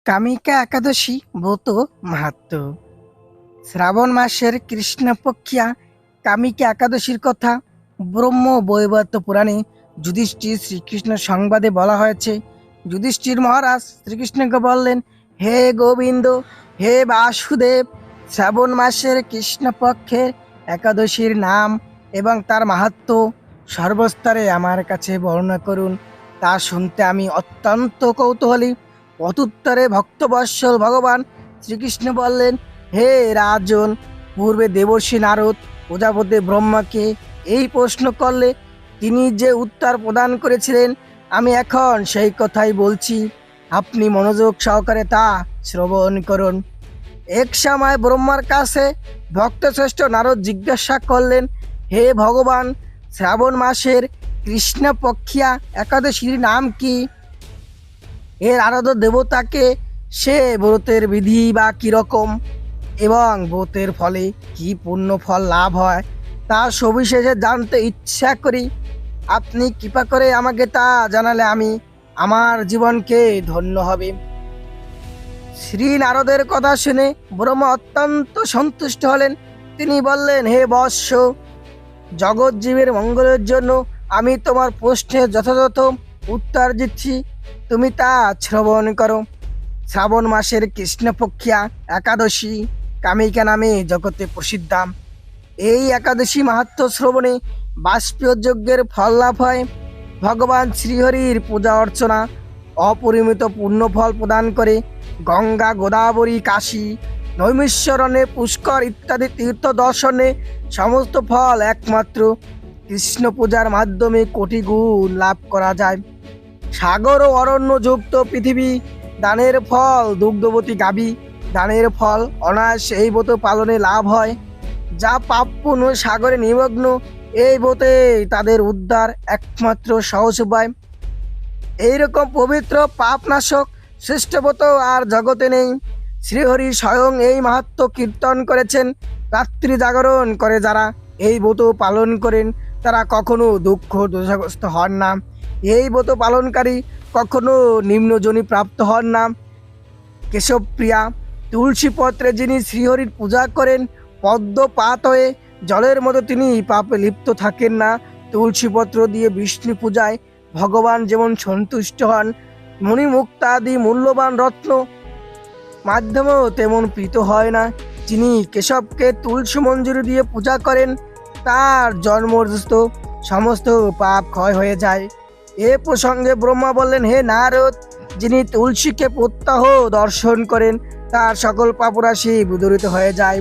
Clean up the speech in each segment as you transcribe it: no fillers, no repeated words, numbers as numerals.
কামিকা একাদশী ব্রত মাহাত্ম্য। শ্রাবণ মাসের কৃষ্ণপক্ষিয়া কামিকা একাদশীর কথা ব্রহ্ম বৈবর্ত পুরাণে যুধিষ্ঠির শ্রীকৃষ্ণ সংবাদে বলা হয়েছে। যুধিষ্ঠির মহারাজ শ্রীকৃষ্ণকে বললেন, হে গোবিন্দ, হে বাসুদেব, শ্রাবণ মাসের কৃষ্ণপক্ষের একাদশীর নাম এবং তার মাহাত্ম্য সর্বস্তরে আমার কাছে বর্ণনা করুন। তা শুনতে আমি অত্যন্ত কৌতূহলী। প্রত্যুত্তরে ভক্তবৎসল ভগবান শ্রীকৃষ্ণ বললেন, হে রাজন, পূর্বে দেবর্ষি নারদ প্রজাপতি ব্রহ্মাকে এই প্রশ্ন করলে তিনি যে উত্তর প্রদান করেছিলেন, আমি এখন সেই কথাই বলছি। আপনি মনোযোগ সহকারে তা শ্রবণ করুন। এক সময় ব্রহ্মার কাছে ভক্তশ্রেষ্ঠ নারদ জিজ্ঞাসা করলেন, হে ভগবান, শ্রাবণ মাসের কৃষ্ণপক্ষিয়া একাদশীর নাম কি? এর আরাধ্য দেবতাকে, সে ব্রতের বিধি বা কীরকম এবং ব্রতের ফলে কি পুণ্য ফল লাভ হয় তা সবিশেষে জানতে ইচ্ছা করি। আপনি কৃপা করে আমাকে তা জানালে আমি আমার জীবনকে ধন্য হবে। শ্রী নারদের কথা শুনে ব্রহ্মা অত্যন্ত সন্তুষ্ট হলেন। তিনি বললেন, হে বৎস, জগৎজীবের মঙ্গলের জন্য আমি তোমার প্রশ্নের যথাযথ উত্তর দিচ্ছি, তুমি তা শ্রবণ করো। শ্রাবণ মাসের কৃষ্ণপক্ষিয়া একাদশী কামিকা নামে জগতে প্রসিদ্ধা। এই একাদশী মাহাত্ম্য শ্রবণে বাষ্পীয় যজ্ঞের ফল লাভ হয়। ভগবান শ্রীহরির পূজা অর্চনা অপরিমিত পুণ্যফল প্রদান করে। গঙ্গা, গোদাবরী, কাশী, নৈমিষরণে, পুষ্কর ইত্যাদি তীর্থ দর্শনে সমস্ত ফল একমাত্র কৃষ্ণ পূজার মাধ্যমে কোটি গুণ লাভ করা যায়। সাগর ও অরণ্য যুক্ত পৃথিবী দানের ফল, দুগ্ধবতী গাভী দানের ফল অনায়াসে এই ব্রত পালনে লাভ হয়। যা পাপ পুণ্য সাগরে নিমগ্ন, এই ব্রতে তাদের উদ্ধার একমাত্র সহজ উপায়। এইরকম পবিত্র পাপনাশক শ্রেষ্ঠ ব্রত আর জগতে নেই। শ্রীহরি স্বয়ং এই মাহাত্ম্য কীর্তন করেছেন। রাত্রি জাগরণ করে যারা এই ব্রত পালন করেন তারা কখনো দুঃখ দোষগ্রস্ত হন না। এই ব্রত পালনকারী কখনো নিম্নজনী প্রাপ্ত হন না। কেশবপ্রিয়া তুলসী পত্রে যিনি শ্রীহরির পূজা করেন, পদ্ম পাত হয়ে জলের মতো তিনি পাপে লিপ্ত থাকেন না। তুলসী পত্র দিয়ে বিষ্ণু পূজায় ভগবান যেমন সন্তুষ্ট হন, মণিমুক্তাদি মূল্যবান রত্ন মাধ্যমেও তেমন প্রীত হয় না। যিনি কেশবকে তুলসী মঞ্জুরি দিয়ে পূজা করেন, তার জন্মস্থ সমস্ত পাপ ক্ষয় হয়ে যায়। এ প্রসঙ্গে ব্রহ্মা বললেন, হে নারদ, যিনি তুলসীকে প্রত্যাহ দর্শন করেন তার সকল পাপরাশি বিদূরিত হয়ে যায়।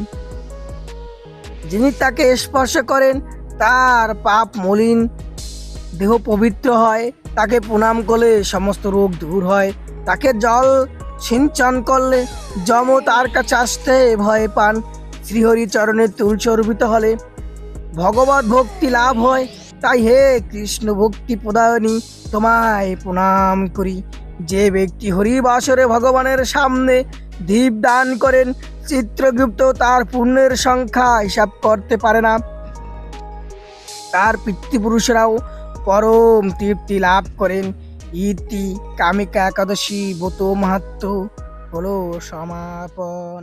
যিনি তাকে স্পর্শ করেন তার পাপ মলিন দেহ পবিত্র হয়। তাকে প্রণাম করলে সমস্ত রোগ দূর হয়। তাকে জল সিঞ্চন করলে যম তার কাছে আসতে ভয় পান। শ্রীহরি চরণে তুলসী অর্পিত হলে ভগবত ভক্তি লাভ হয়। তাই হে কৃষ্ণ ভক্তি প্রদায়নী, তোমায় প্রণাম করি। যে ব্যক্তি হরিবাসরে ভগবানের সামনে দীপ দান করেন, চিত্রগুপ্ত তার পুণ্যের সংখ্যা হিসাব করতে পারে না। তার পিতৃপুরুষরাও পরম তৃপ্তি লাভ করেন। ইতি কামিকা একাদশী ব্রত মাহাত্ম্য হলো সমাপন।